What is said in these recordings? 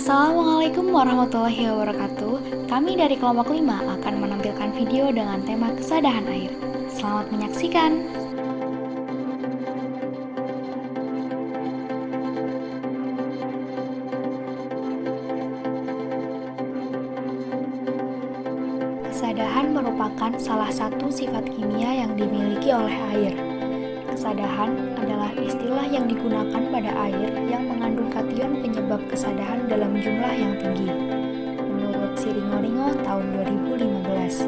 Assalamualaikum warahmatullahi wabarakatuh. Kami dari kelompok 5 akan menampilkan video dengan tema kesadahan air. Selamat menyaksikan. Kesadahan merupakan salah satu sifat kimia yang dimiliki oleh air. Kesadahan adalah istilah yang digunakan pada air yang mengandung kation penyebab kesadahan dalam jumlah yang tinggi. Menurut Siringo tahun 2015.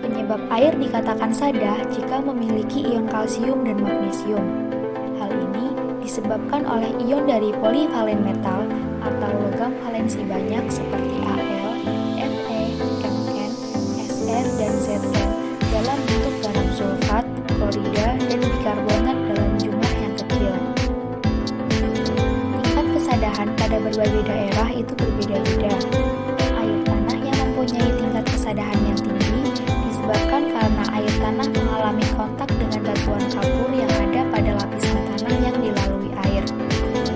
Penyebab air dikatakan sada jika memiliki ion kalsium dan magnesium. Hal ini disebabkan oleh ion dari polivalen metal atau logam valensi banyak seperti Al, Fe, Mn, Sr, dan Zn dalam bentuk garam sulfat, klorida, dan bikarbonat dalam jumlah yang kecil. Tingkat kesadahan pada berbagai daerah itu berbeda-beda. Air tanah yang mempunyai tingkat kesadahan yang tinggi disebabkan karena air tanah mengalami kontak dengan batuan kapur yang ada pada lapisan tanah yang dilalui air.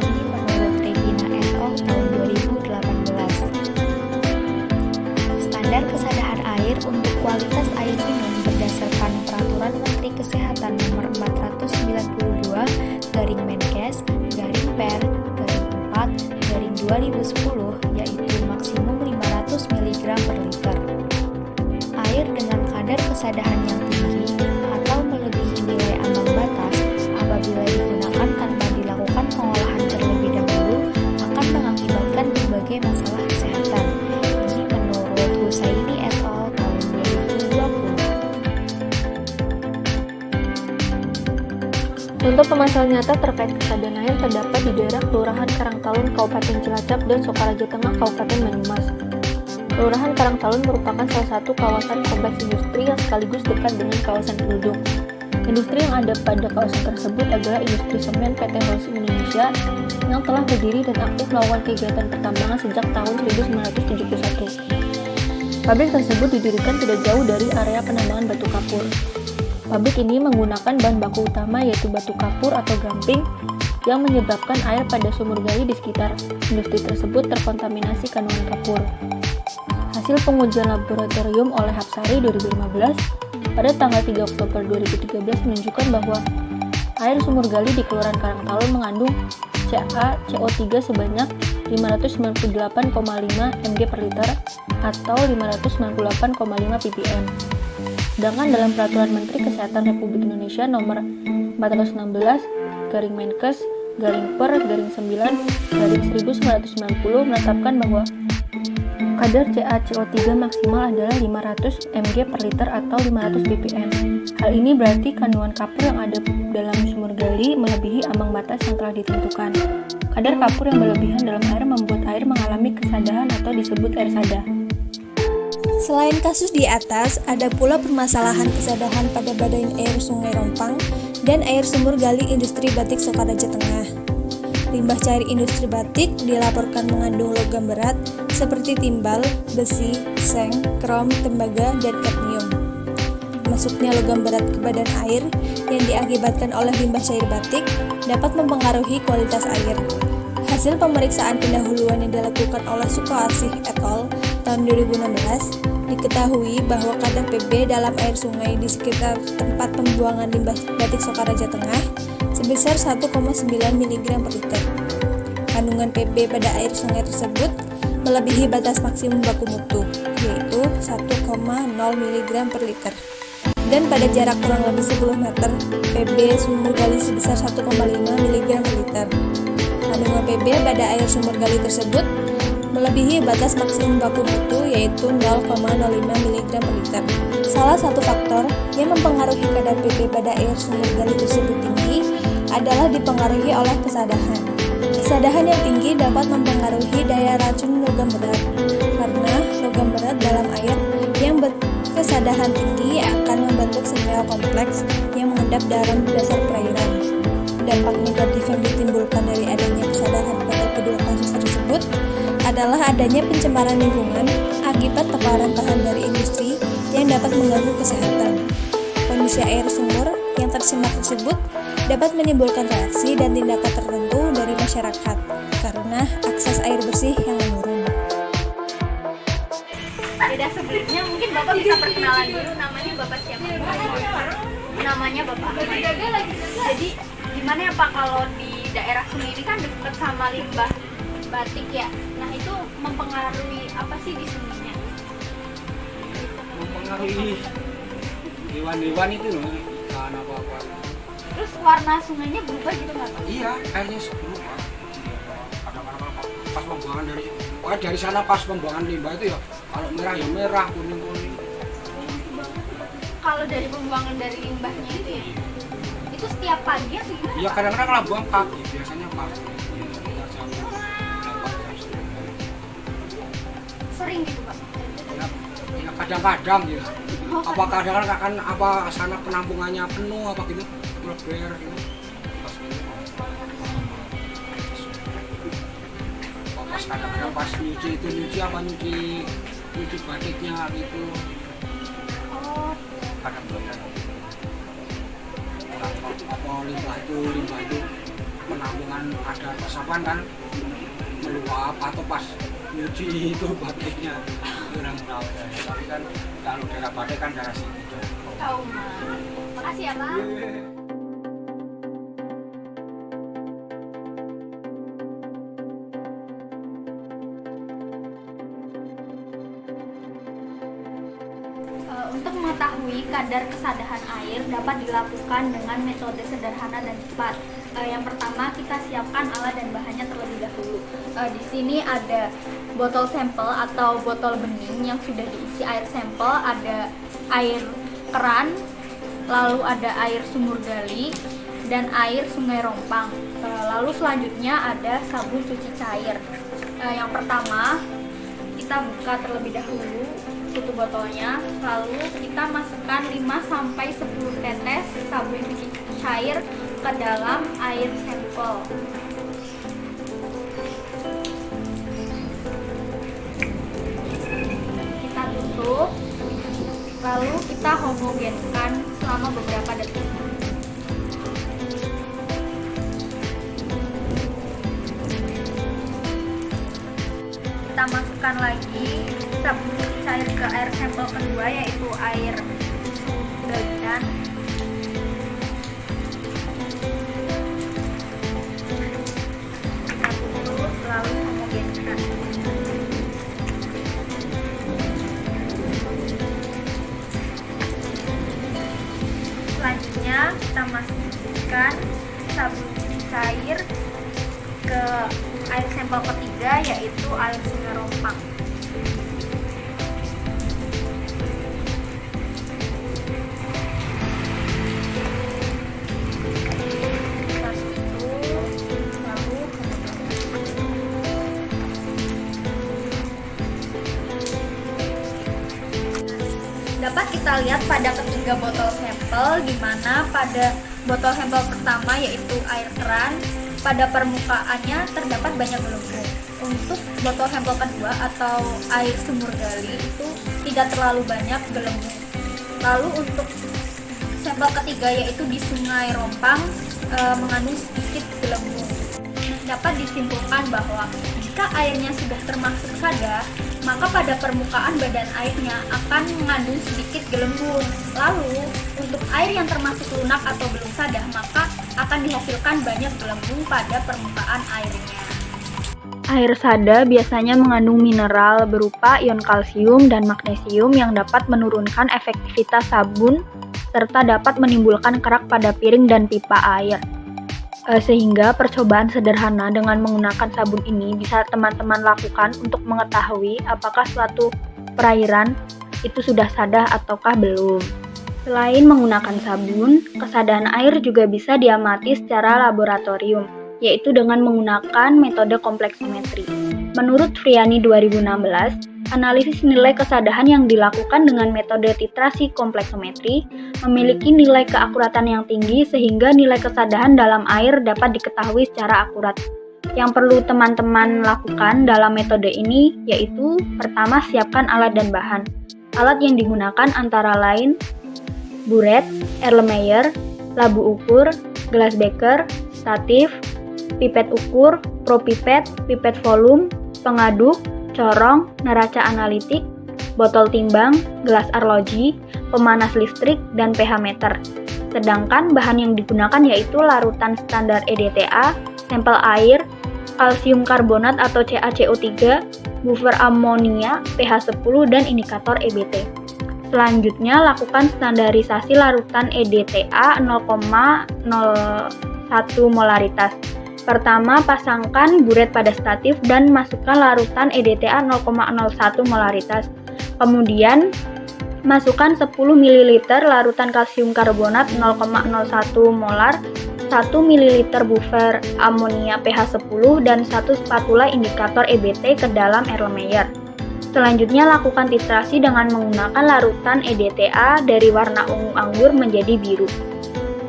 Ini menurut Regina et al. Tahun 2018. Standar kesadahan air untuk kualitas air minum berdasarkan Peraturan Menteri Kesehatan Nomor 409/Menkes/Per/4/2010 yaitu maksimum 500 mg per liter. Air dengan kadar kesadahan yang tinggi atau melebihi nilai ambang batas apabila digunakan tanpa dilakukan pengolahan terlebih dahulu akan mengakibatkan berbagai masalah kesehatan. Ini menurut Husaini et al. Tahun 2020. Contoh permasalahan nyata terkait kesadahan air terdapat di daerah Kelurahan Karangtalun, Kabupaten Cilacap, dan Sokaraja Tengah, Kabupaten Banyumas. Kelurahan Karangtalun merupakan salah satu kawasan kompleks industri yang sekaligus dekat dengan kawasan penduduk. Industri yang ada pada kawasan tersebut adalah industri semen PT Holcim Indonesia yang telah berdiri dan aktif melakukan kegiatan pertambangan sejak tahun 1971. Pabrik tersebut didirikan tidak jauh dari area penambangan batu kapur. Pabrik ini menggunakan bahan baku utama yaitu batu kapur atau gamping yang menyebabkan air pada sumur gali di sekitar industri tersebut terkontaminasi kandungan kapur. Hasil pengujian laboratorium oleh Hapsari 2015 pada tanggal 3 Oktober 2013 menunjukkan bahwa air sumur gali di Kelurahan Karangtalun mengandung CaCO3 sebanyak 598,5 mg per liter atau 598,5 ppm. Sedangkan dalam Peraturan Menteri Kesehatan Republik Indonesia Nomor 416/Menkes/Per/9/1990 menetapkan bahwa kadar CaCO3 maksimal adalah 500 mg per liter atau 500 ppm. Hal ini berarti kandungan kapur yang ada dalam sumur gali melebihi ambang batas yang telah ditentukan. Kadar kapur yang berlebihan dalam air membuat air mengalami kesadahan atau disebut air sada. Selain kasus di atas, ada pula permasalahan kesadahan pada badan air Sungai Rompang dan air sumur gali industri batik Sokaraja Tengah. Limbah cair industri batik dilaporkan mengandung logam berat seperti timbal, besi, seng, krom, tembaga, dan kadmium. Masuknya logam berat ke badan air yang diakibatkan oleh limbah cair batik dapat mempengaruhi kualitas air. Hasil pemeriksaan pendahuluan yang dilakukan oleh Sukoarsih et al. Tahun 2016 diketahui bahwa kadar Pb dalam air sungai di sekitar tempat pembuangan limbah batik Sokaraja Tengah sebesar 1,9 mg per liter. Kandungan Pb pada air sungai tersebut melebihi batas maksimum baku mutu, yaitu 1,0 mg per liter. Dan pada jarak kurang lebih 10 meter, Pb sumur gali sebesar 1,5 mg per liter. Kandungan Pb pada air sumur gali tersebut melebihi batas maksimum baku mutu yaitu 0,05 mg per liter. Salah satu faktor yang mempengaruhi kadar Pb pada air sumur gali tersebut tinggi adalah dipengaruhi oleh kesadahan. Kesadahan yang tinggi dapat mempengaruhi daya racun logam berat, karena logam berat dalam air yang berkesadahan tinggi akan membentuk senyawa kompleks yang mengendap dalam dasar perairan. Dampak negatif yang ditimbulkan dari adanya kesadahan pada kedua kasus tersebut adalah adanya pencemaran lingkungan akibat tekanan tahan dari industri yang dapat mengganggu kesehatan. Kondisi air sumur yang tercemar tersebut dapat menimbulkan reaksi dan tindakan tertentu dari masyarakat karena akses air bersih yang menurun. Tidak sebelumnya mungkin Bapak bisa perkenalan dulu, namanya Bapak siapa? Namanya Bapak Ahmad. Jadi gimana ya Pak, kalau di daerah Sungai ini kan dekat sama limbah batik ya. Nah itu mempengaruhi apa sih di sungainya? Mempengaruhi hewan-hewan itu loh, ikan apa-apa. Terus warna sungainya berubah gitu nggak Pak? Iya, kayaknya berubah. Kadang-kadang pas pembuangan dari sana pas pembuangan limbah itu ya, kalau merah ya merah, kuning-kuning. Kalau dari pembuangan dari limbahnya itu ya, itu setiap pagi atau gimana? Iya, kadang-kadang kalau buang pagi, biasanya pagi. Sering gitu Pak? Ya kadang-kadang ya. Apa kadang-kadang kan apa sana penampungannya penuh apa gitu, lebar gitu. Pas kadang-kadang pas nyuci batiknya gitu. Oh, Kadang-kadang apa limbah itu penampungan ada resapan kan meluap atau pas nyuci itu batiknya kurang tahu ya. Tapi kan kalau daerah batik kan daerah sini. tahu Mas. Makasih ya Pak. Untuk mengetahui kadar kesadaran air dapat dilakukan dengan metode sederhana dan cepat. Yang pertama, kita siapkan alat dan bahannya terlebih dahulu. Di sini ada botol sampel atau botol bening yang sudah diisi air sampel, ada air keran, lalu ada air sumur gali, dan air sungai Rompang. Lalu selanjutnya ada sabun cuci cair. Yang pertama, kita buka terlebih dahulu tutup botolnya, lalu kita masukkan 5-10 tetes sabun cuci cair ke dalam air sampel. Kita tutup, lalu kita homogenkan selama beberapa detik. Kita masukkan lagi sabun cuci cair ke air sampel kedua, yaitu air galian. Kita tutup lalu homogenkan. Selanjutnya kita masukkan sabun cuci cair ke air sampel ketiga, yaitu air sungai Rompang. Kita tutup, lalu dapat kita lihat pada ketiga botol sampel, di mana pada botol sampel pertama yaitu air keran, pada permukaannya terdapat banyak gelembung. Untuk botol sampel kedua atau air sumur gali itu tidak terlalu banyak gelembung. Lalu untuk sampel ketiga yaitu di sungai Rompang mengandung sedikit gelembung. Dapat disimpulkan bahwa jika airnya sudah termasuk sada, maka pada permukaan badan airnya akan mengandung sedikit gelembung. Lalu untuk air yang termasuk lunak atau belum sada, maka akan dihasilkan banyak gelembung pada permukaan airnya. Air sada biasanya mengandung mineral berupa ion kalsium dan magnesium yang dapat menurunkan efektivitas sabun serta dapat menimbulkan kerak pada piring dan pipa air. Sehingga percobaan sederhana dengan menggunakan sabun ini bisa teman-teman lakukan untuk mengetahui apakah suatu perairan itu sudah sada ataukah belum. Selain menggunakan sabun, kesadaran air juga bisa diamati secara laboratorium, yaitu dengan menggunakan metode kompleksometri. Menurut Friani 2016, analisis nilai kesadaran yang dilakukan dengan metode titrasi kompleksometri memiliki nilai keakuratan yang tinggi sehingga nilai kesadaran dalam air dapat diketahui secara akurat. Yang perlu teman-teman lakukan dalam metode ini yaitu pertama, siapkan alat dan bahan. Alat yang digunakan antara lain buret, Erlenmeyer, labu ukur, gelas beker, statif, pipet ukur, propipet, pipet volume, pengaduk, corong, neraca analitik, botol timbang, gelas arloji, pemanas listrik, dan pH meter. Sedangkan bahan yang digunakan yaitu larutan standar EDTA, sampel air, kalsium karbonat atau CaCO3, buffer amonia, pH 10, dan indikator EBT. Selanjutnya, lakukan standarisasi larutan EDTA 0,01 molaritas. Pertama, pasangkan buret pada statif dan masukkan larutan EDTA 0,01 molaritas. Kemudian, masukkan 10 ml larutan kalsium karbonat 0,01 molar, 1 ml buffer amonia pH 10, dan 1 spatula indikator EBT ke dalam Erlenmeyer. Selanjutnya, lakukan titrasi dengan menggunakan larutan EDTA dari warna ungu anggur menjadi biru.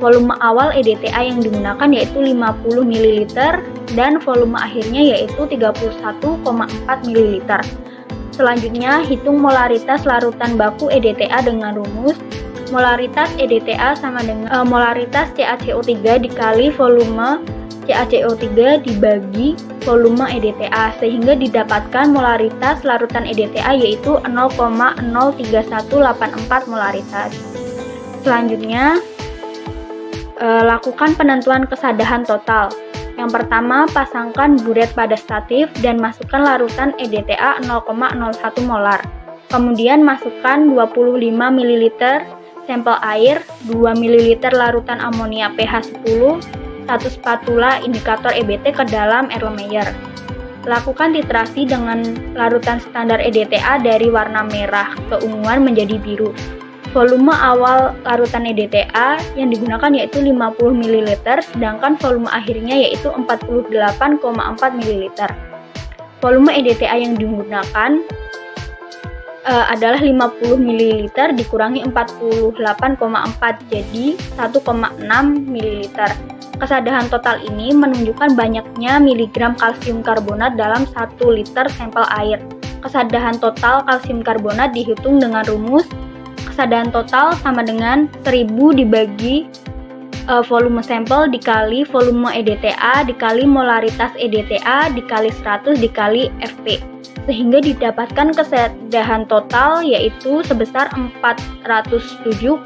Volume awal EDTA yang digunakan yaitu 50 ml dan volume akhirnya yaitu 31,4 ml. Selanjutnya, hitung molaritas larutan baku EDTA dengan rumus molaritas EDTA sama dengan molaritas CaCO3 dikali volume CaCO3 dibagi volume EDTA sehingga didapatkan molaritas larutan EDTA yaitu 0,03184 molaritas. Selanjutnya, lakukan penentuan kesadahan total. Yang pertama, pasangkan buret pada statif dan masukkan larutan EDTA 0,01 molar. Kemudian masukkan 25 ml sampel air, 2 ml larutan amonia pH 10, 1 spatula indikator EBT ke dalam Erlenmeyer. Lakukan titrasi dengan larutan standar EDTA dari warna merah keunguan menjadi biru. Volume awal larutan EDTA yang digunakan yaitu 50 ml, sedangkan volume akhirnya yaitu 48,4 ml. Volume EDTA yang digunakan adalah 50 ml dikurangi 48,4 jadi 1,6 ml. Kesadahan total ini menunjukkan banyaknya miligram kalsium karbonat dalam 1 liter sampel air. Kesadahan total kalsium karbonat dihitung dengan rumus kesadahan total sama dengan 1000 dibagi volume sampel dikali volume EDTA dikali molaritas EDTA dikali 100 dikali Fp, sehingga didapatkan kesadahan total yaitu sebesar 407,552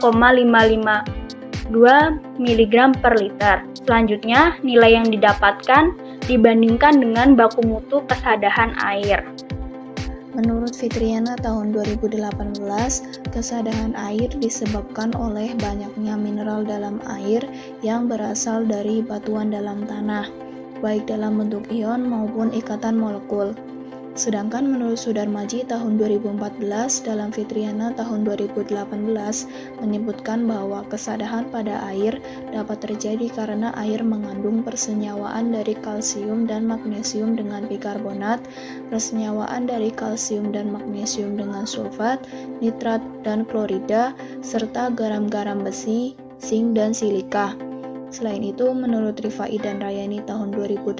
mg per liter. Selanjutnya, nilai yang didapatkan dibandingkan dengan baku mutu kesadahan air. Menurut Fitriana tahun 2018, kesadahan air disebabkan oleh banyaknya mineral dalam air yang berasal dari batuan dalam tanah, baik dalam bentuk ion maupun ikatan molekul. Sedangkan menurut Sudarmaji tahun 2014 dalam Fitriana tahun 2018 menyebutkan bahwa kesadahan pada air dapat terjadi karena air mengandung persenyawaan dari kalsium dan magnesium dengan bikarbonat, persenyawaan dari kalsium dan magnesium dengan sulfat, nitrat dan klorida, serta garam-garam besi, zinc dan silika. Selain itu, menurut Rifai dan Rayani tahun 2018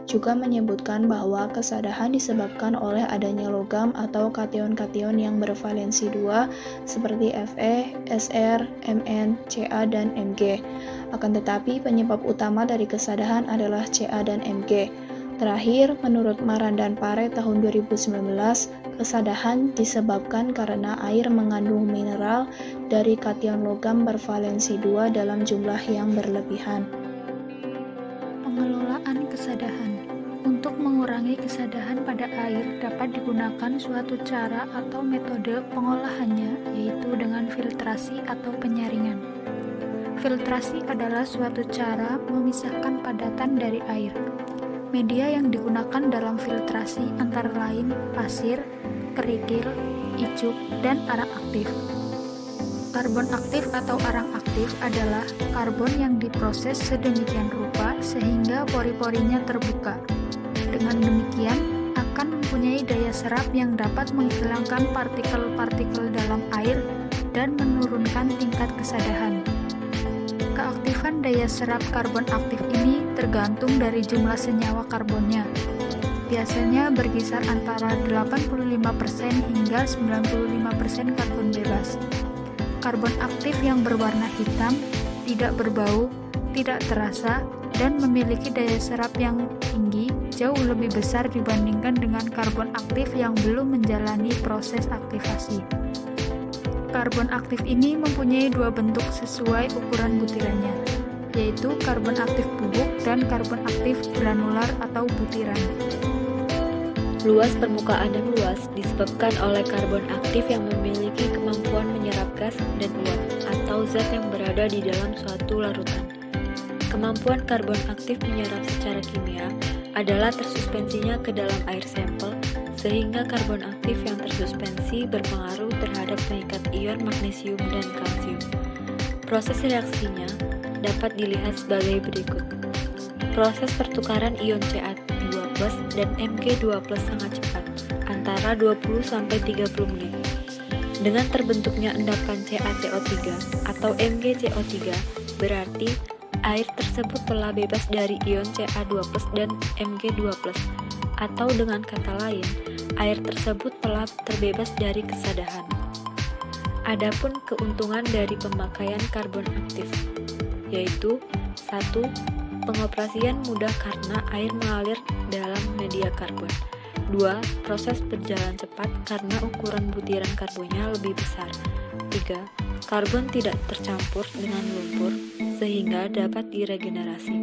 juga menyebutkan bahwa kesadahan disebabkan oleh adanya logam atau kation-kation yang bervalensi 2 seperti Fe, Sr, Mn, Ca, dan Mg. Akan tetapi, penyebab utama dari kesadahan adalah Ca dan Mg. Terakhir, menurut Maran dan Pare tahun 2019, kesadahan disebabkan karena air mengandung mineral dari kation logam bervalensi 2 dalam jumlah yang berlebihan. Pengelolaan kesadahan. Untuk mengurangi kesadahan pada air dapat digunakan suatu cara atau metode pengolahannya, yaitu dengan filtrasi atau penyaringan. Filtrasi adalah suatu cara memisahkan padatan dari air. Media yang digunakan dalam filtrasi antara lain pasir, kerikil, icuk, dan arang aktif. Karbon aktif atau arang aktif adalah karbon yang diproses sedemikian rupa sehingga pori-porinya terbuka. Dengan demikian, akan mempunyai daya serap yang dapat menghilangkan partikel-partikel dalam air dan menurunkan tingkat kesadahan. Keaktifan daya serap karbon aktif ini tergantung dari jumlah senyawa karbonnya. Biasanya berkisar antara 85% hingga 95% karbon bebas. Karbon aktif yang berwarna hitam tidak berbau, tidak terasa, dan memiliki daya serap yang tinggi, jauh lebih besar dibandingkan dengan karbon aktif yang belum menjalani proses aktivasi. Karbon aktif ini mempunyai dua bentuk sesuai ukuran butirannya, yaitu karbon aktif bubuk dan karbon aktif granular atau butiran. Luas permukaan yang luas disebabkan oleh karbon aktif yang memiliki kemampuan menyerap gas dan uap atau zat yang berada di dalam suatu larutan. Kemampuan karbon aktif menyerap secara kimia adalah tersuspensinya ke dalam air sampel, sehingga karbon aktif yang tersuspensi berpengaruh terhadap pengikat ion magnesium dan kalsium. Proses reaksinya dapat dilihat sebagai berikut. Proses pertukaran ion Ca2+ dan Mg2+ sangat cepat, antara 20-30 menit. Dengan terbentuknya endapan CaCO3 atau MgCO3, berarti air tersebut telah bebas dari ion Ca2+ dan Mg2+, atau dengan kata lain, air tersebut telah terbebas dari kesadahan. Adapun keuntungan dari pemakaian karbon aktif, yaitu 1. Pengoperasian mudah karena air mengalir dalam media karbon. 2. Proses berjalan cepat karena ukuran butiran karbonnya lebih besar. 3. Karbon tidak tercampur dengan lumpur sehingga dapat diregenerasi.